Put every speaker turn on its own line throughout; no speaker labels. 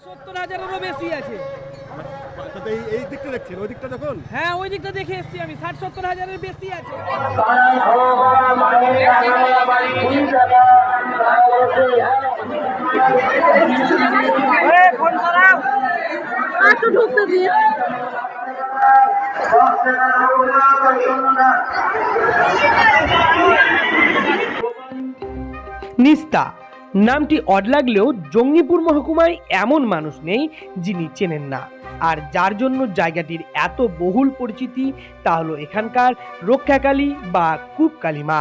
70,000-এরও বেশি আছে।
এই দিকটা দেখছেন, ওই দিকটা দেখুন।
হ্যাঁ, ওই দিকটা দেখে এসছি আমি, 60-70,000-এর বেশি আছে।
একটু ঢুকতে দিন।
নিস্তা নামটি অড লাগলেও জঙ্গিপুর মহকুমায় এমন মানুষ নেই যিনি চেনেন না। আর যার জন্য জায়গাটির এত বহুল পরিচিতি তা হলো এখানকার রক্ষাকালী বা কূপকালী মা।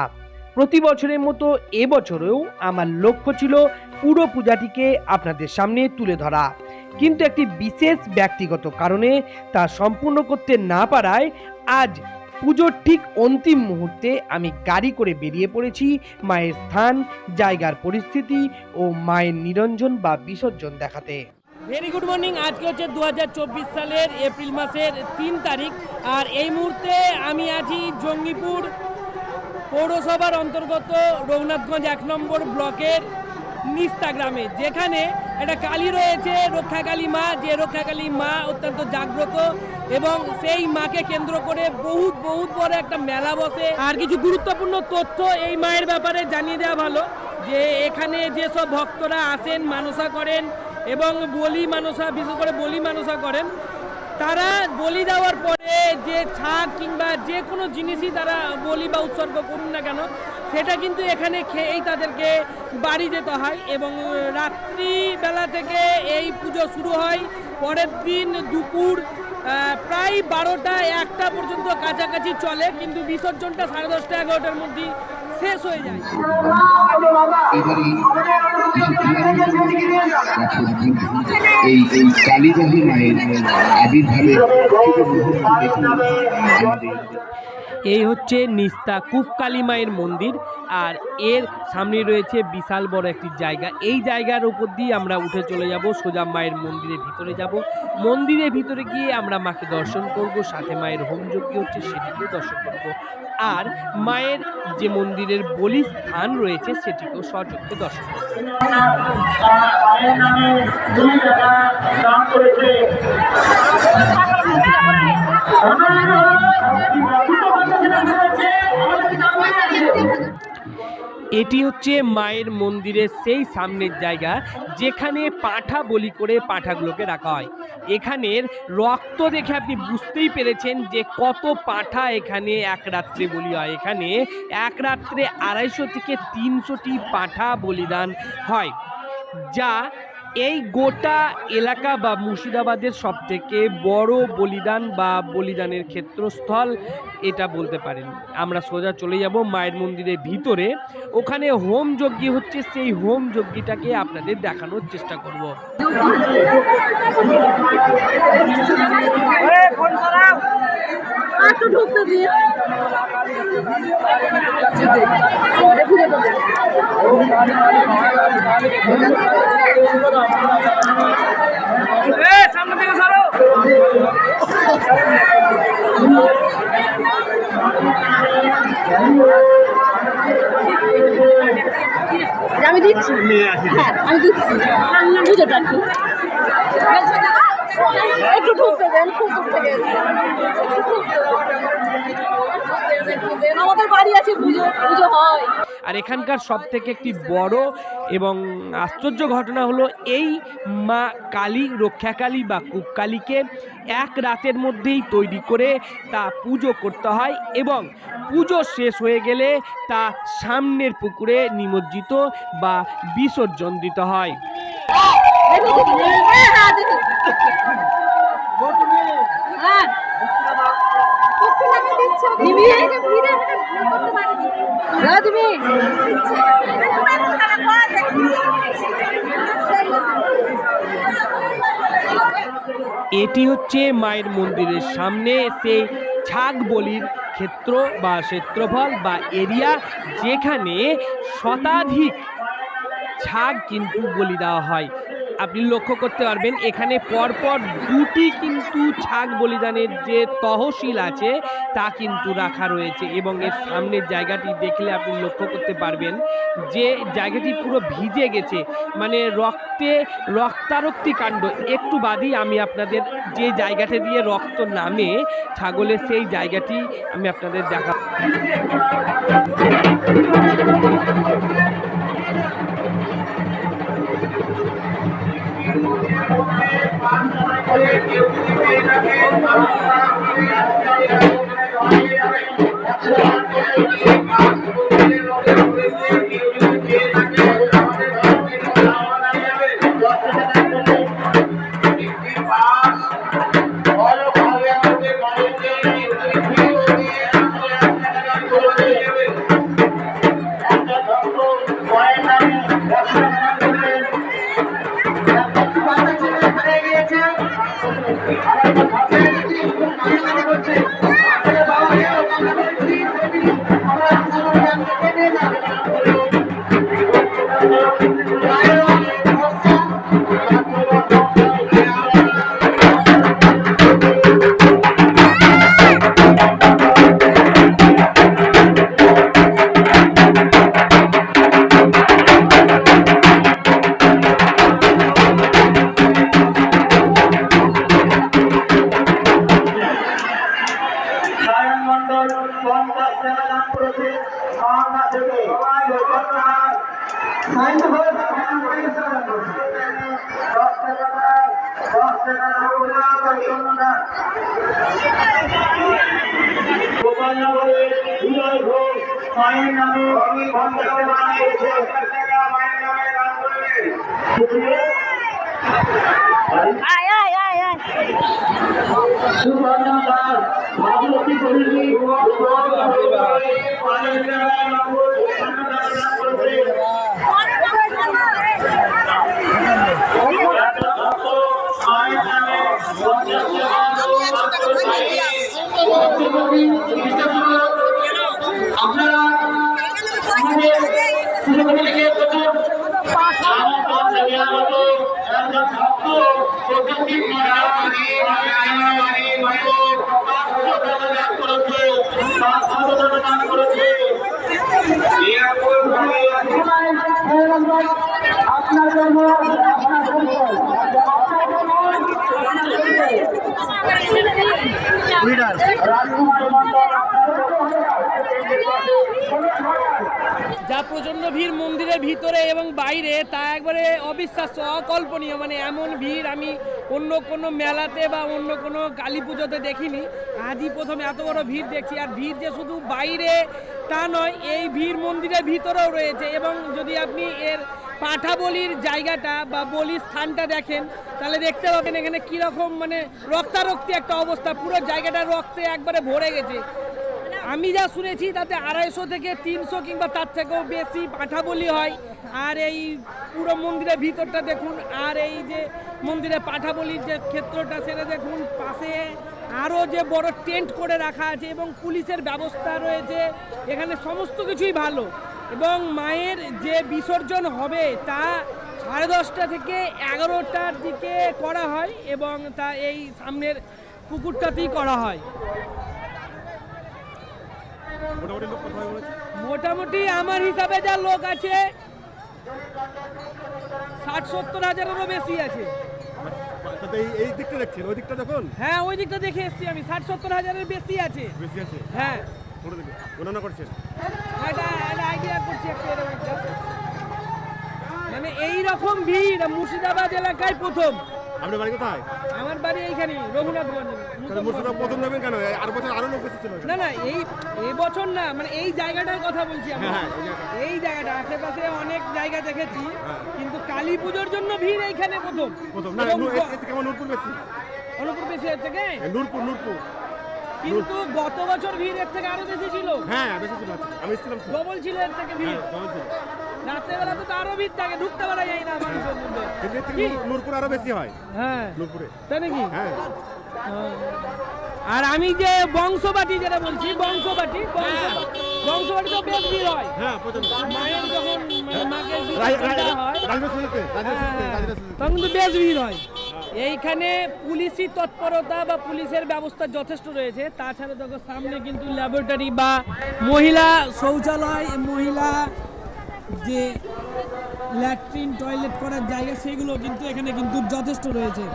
প্রতি বছরের মতো এবছরেও আমার লক্ষ্য ছিল পুরো পূজাটিকে আপনাদের সামনে তুলে ধরা, কিন্তু একটি বিশেষ ব্যক্তিগত কারণে তা সম্পূর্ণ করতে না পারায় আজ পুজোর ঠিক অন্তিম মুহূর্তে আমি গাড়ি করে বেরিয়ে পড়েছি মায়ের স্থান, জায়গার পরিস্থিতি ও মায়ের নিরঞ্জন বা বিসর্জন দেখাতে।
Very good morning. আজকে হচ্ছে 2024 সালের এপ্রিল মাসের 3 তারিখ, আর এই মুহূর্তে আমি আছি জঙ্গিপুর পৌরসভার অন্তর্গত রঘুনাথগঞ্জ 1 নম্বর ব্লকের নিস্তা গ্রামে, যেখানে একটা কালী রয়েছে, রক্ষাকালী মা, যে রক্ষাকালী মা অত্যন্ত জাগ্রত এবং সেই মাকে কেন্দ্র করে বহুত বড় একটা মেলা বসে। আর কিছু গুরুত্বপূর্ণ তথ্য এই মায়ের ব্যাপারে জানিয়ে দেওয়া ভালো, যে এখানে যেসব ভক্তরা আসেন, মানসা করেন এবং বলি মানসা, বিশেষ করে বলি মানসা করেন, তারা বলি দেওয়ার পরে যে ছাগ কিংবা যে কোনো জিনিসই তারা বলি বা উৎসর্গ করুন না কেন, সেটা কিন্তু এখানে খেয়েই তাদেরকে বাড়ি যেতে হয়। এবং রাত্রিবেলা থেকে এই পুজো শুরু হয়, পরের দিন দুপুর প্রায় 12টা-1টা পর্যন্ত কাছাকাছি চলে, কিন্তু বিসর্জনটা 10:30-11টার মধ্যেই শেষ হয়ে যায়।
এই কালীবাহী মায়ের আবির্ভাবে
এই হচ্ছে নিস্তা কূপকালী মায়ের মন্দির, আর এর সামনে রয়েছে বিশাল বড় একটি জায়গা। এই জায়গার উপর দিয়ে আমরা উঠে চলে যাব, সোজা মায়ের মন্দিরের ভিতরে যাব। মন্দিরের ভিতরে গিয়ে আমরা মাকে দর্শন করব, সাথে মায়ের হোমযজ্ঞ হচ্ছে সেটিকেও দর্শন করব, আর মায়ের যে মন্দিরের বলি স্থান রয়েছে সেটিকেও সচক্ষে দর্শন করব। এটি হচ্ছে মায়ের মন্দিরের সেই সামনের জায়গা যেখানে পাঁঠা বলি করে পাঁঠাগুলোকে রাখা হয়। এখানের রক্ত দেখে আপনি বুঝতেই পেরেছেন যে কত পাঁঠা এখানে এক রাত্রে বলি হয়। এখানে এক রাত্রে 250 থেকে 300টি পাঁঠা বলিদান হয়, যা এই গোটা এলাকা বা মুর্শিদাবাদের সবথেকে বড় বলিদান বা বলিদানের ক্ষেত্রস্থল এটা বলতে পারেন। আমরা সোজা চলে যাব মায়ের মন্দিরের ভিতরে, ওখানে হোম যজ্ঞ হচ্ছে, সেই হোম যজ্ঞটাকে আপনাদের দেখানোর চেষ্টা করব।
একটু ঢুকতে দিন।
সামনে থেকে সরো।
আমি দিচ্ছি, হ্যাঁ আমি দিচ্ছি, পুজোটা একটু ঢুকতে দেন, খুব দূর থেকে আমাদের বাড়ি আছে, পুজো পুজো হয়।
আর এখানকার সব থেকে একটি বড় এবং আশ্চর্য ঘটনা হলো, এই মা কালী, রক্ষাকালী বা কূপকালীকে এক রাতের মধ্যেই তৈরি করে তা পুজো করতে হয় এবং পুজো শেষ হয়ে গেলে তা সামনের পুকুরে নিমজ্জিত বা বিসর্জন দিতে হয়। এটি হচ্ছে মায়ের মন্দিরের সামনে সেই ছাগ বলির ক্ষেত্র বা ক্ষেত্রফল বা এরিয়া, যেখানে শতাধিক ছাগ কিন্তু বলি দেওয়া হয়। আপনি লক্ষ্য করতে পারবেন এখানে পরপর দুটি কিন্তু ছাগ বলিদানের যে তহসিল আছে তা কিন্তু রাখা রয়েছে এবং এর সামনের জায়গাটি দেখলে আপনি লক্ষ্য করতে পারবেন যে জায়গাটি পুরো ভিজে গেছে, মানে রক্তারক্তি কাণ্ড। একটু বাদই আমি আপনাদের যে জায়গাটা দিয়ে রক্ত নামে ছাগলের সেই জায়গাটি আমি আপনাদের দেখাবো।
যা প্রচণ্ড ভিড় মন্দিরের ভিতরে এবং বাইরে তা একবারে অবিশ্বাস্য, অকল্পনীয়। মানে এমন ভিড় আমি অন্য কোনো মেলাতে বা অন্য কোনো কালী পুজোতে দেখিনি, আজই প্রথম এত বড় ভিড় দেখছি। আর ভিড় যে শুধু বাইরে তা নয়, এই ভিড় মন্দিরের ভিতরেও রয়েছে। এবং যদি আপনি এর পাঠা বলির জায়গাটা বা বলির স্থানটা দেখেন তাহলে দেখতে পাবেন এখানে কীরকম মানে রক্তারক্তি একটা অবস্থা, পুরো জায়গাটা রক্তে একবারে ভরে গেছে। আমি যা শুনেছি তাতে 250 থেকে 300 কিংবা তার থেকেও বেশি পাঠা বলি হয়। আর এই পুরো মন্দিরের ভিতরটা দেখুন, আর এই যে মন্দিরে পাঠা বলির যে ক্ষেত্রটা সেটা দেখুন, পাশে আরও যে বড় টেন্ট করে রাখা আছে এবং পুলিশের ব্যবস্থা রয়েছে, এখানে সমস্ত কিছুই ভালো। এবং মায়ের যে বিসর্জন হবে তা 10:30 থেকে 11টার দিকে করা হয় এবং তা এই সামনের পুকুরটাতেই করা হয়। মোটামুটি আমার হিসাবে যা লোক আছে 60-70 হাজারেরও বেশি আছে।
এই দিকটা দেখছেন, ওই দিকটা দেখুন।
হ্যাঁ, ওই দিকটা দেখে এসছি আমি, 60-70 হাজারের বেশি আছে।
বেশি আছে?
হ্যাঁ,
গণনা করছেন?
এটা আইডিয়া করছি একটু এরকম একটা। মানে এইরকম ভিড় মুর্শিদাবাদ এলাকায় প্রথম।
আপনার বাড়ি কোথায়?
আমার বাড়ি এইখানে রঘুনাথগঞ্জ।
মুর্শিদাবাদ প্রথম নেবেন কেন? আর বছর আরো লোক বেশি ছিল।
না না, এই বছর না, মানে এই জায়গাটার কথা বলছি আমি। এই জায়গাটা আশেপাশে অনেক জায়গা দেখেছি, কিন্তু কালী পুজোর জন্য ভিড় এইখানে প্রথম।
না, নূরপুর বেশি।
অনুপুর বেশি এর থেকে?
নূরপুর।
কিন্তু গত বছর ভিড় এর থেকে আরো বেশি ছিল।
হ্যাঁ, বেশি ছিল। আমি ছিলাম।
ডবল ছিল এর থেকে ভিড়।
ডবল ছিল।
রাত্রেবেলা তো আরো ভিড় থাকে, ঢুকতে পারা যায় না মানুষের মধ্যে।
নূরপুর আরো বেশি হয়।
হ্যাঁ,
নূরপুরে।
তাই নাকি?
হ্যাঁ।
আর আমি যে বংশবাটি যেটা বলছি, বংশবাটি বংশবাড়ি তো বেশ ভিড় হয়
হ্যাঁ প্রচন্ড
মায়ের যখন মাকে বিসর্জন দেওয়া হয়
রাজনীতি
তখন কিন্তু বেশ ভিড় হয়। এইখানে পুলিশি তৎপরতা বা পুলিশের ব্যবস্থা যথেষ্ট রয়েছে। তাছাড়া দেখো সামনে কিন্তু ল্যাবরেটরি বা মহিলা শৌচালয়, মহিলা যে ল্যাট্রিন টয়লেট করার জায়গা সেগুলো কিন্তু এখানে কিন্তু যথেষ্ট রয়েছে।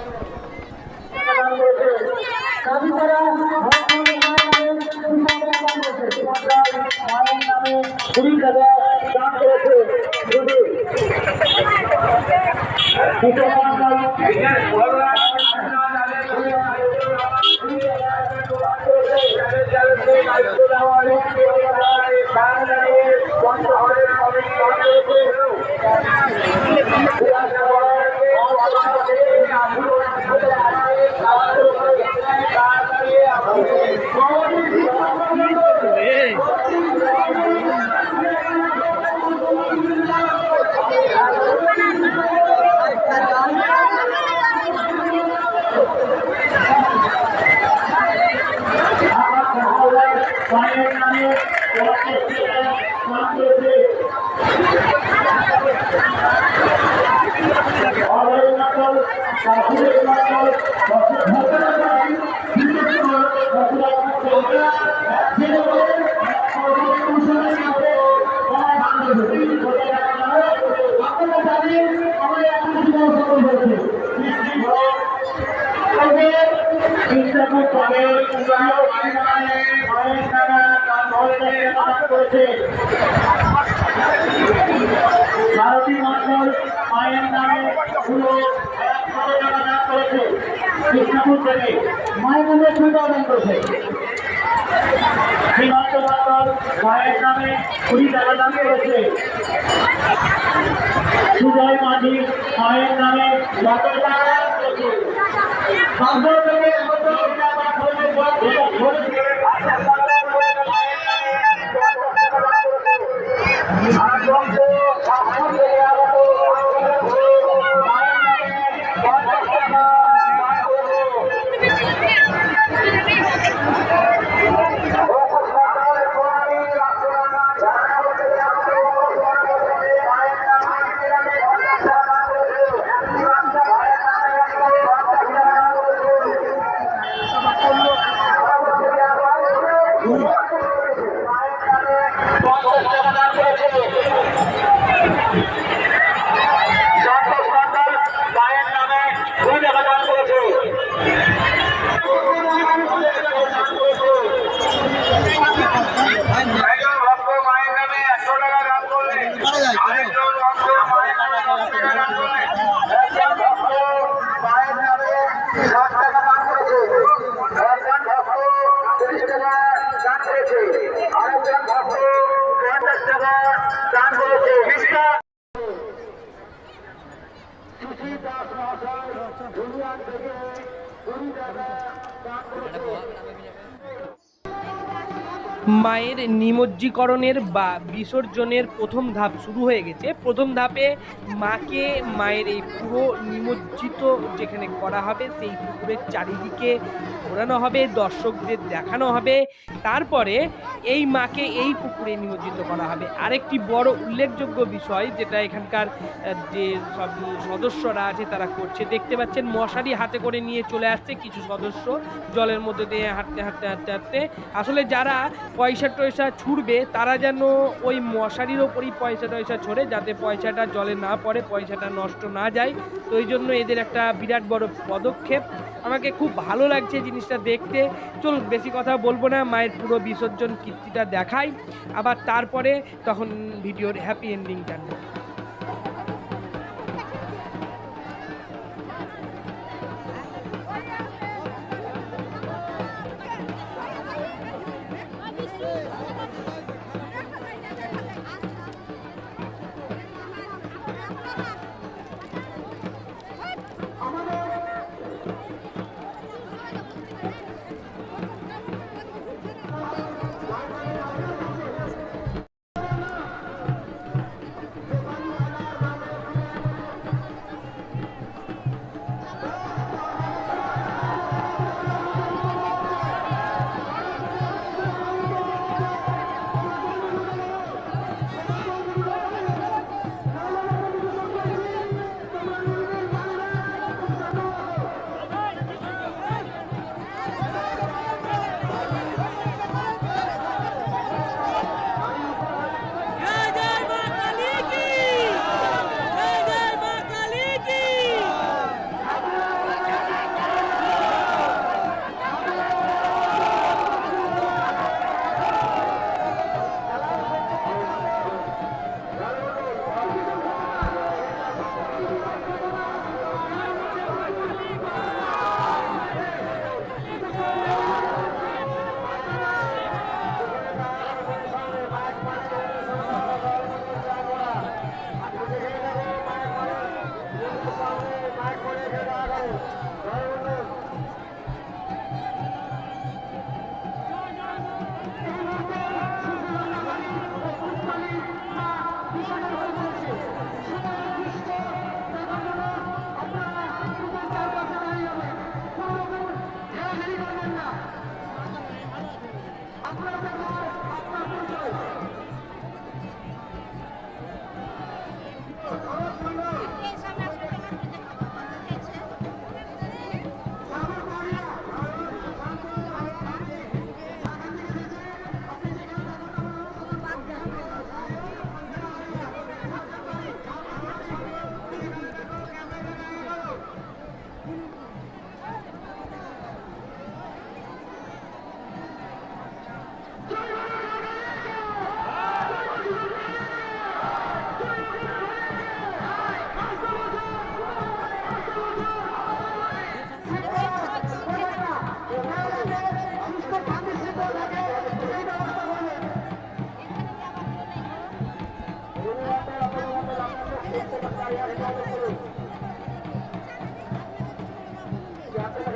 ভারতীয় মন্ডল মায়ের নামে পুরো 100 টাকা দান করেছে। কৃষ্ণপুর থেকে মায়ের নামে 2 টাকা দান করেছে। শ্রীমন্ত মন্ডল মায়ের নামে 20 টাকা দান করেছে। সুজয় মাঝি মায়ের নামে 100 টাকা দান করেছে। সাগর থেকে
মায়ের নিমজ্জীকরণের বা বিসর্জনের প্রথম ধাপ শুরু হয়ে গেছে। প্রথম ধাপে মাকে মায়ের এই পুরো নিমজ্জিত যেখানে করা হবে সেই পুকুরের চারিদিকে ঘোরানো হবে, দর্শকদের দেখানো হবে। তারপরে এই মাকে এই পুকুরে নিমজ্জিত করা হবে। আরেকটি বড় উল্লেখযোগ্য বিষয় যেটা এখানকার যে সব সদস্যরা আছে তারা করছে, দেখতে পাচ্ছেন মশারি হাতে করে নিয়ে চলে আসছে কিছু সদস্য জলের মধ্যে দিয়ে হাঁটতে হাঁটতে হাঁটতে হাঁটতে। আসলে যারা পয়সা টয়সা ছুড়বে তারা যেন ওই মশারির ওপরই পয়সা টয়সা ছড়ে, যাতে পয়সাটা জলে না পড়ে, পয়সাটা নষ্ট না যায়। তো এই জন্য এদের একটা বিরাট বড় পদক্ষেপ। আমাকে খুব ভালো লাগছে জিনিসটা দেখতে। চল বেশি কথা বলবো না, মায়ের পুরো বিসর্জন কীর্তিটা দেখাই, আবার তারপরে তখন ভিডিওর হ্যাপি এন্ডিং টানবো।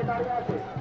দাঁড়িয়ে আছে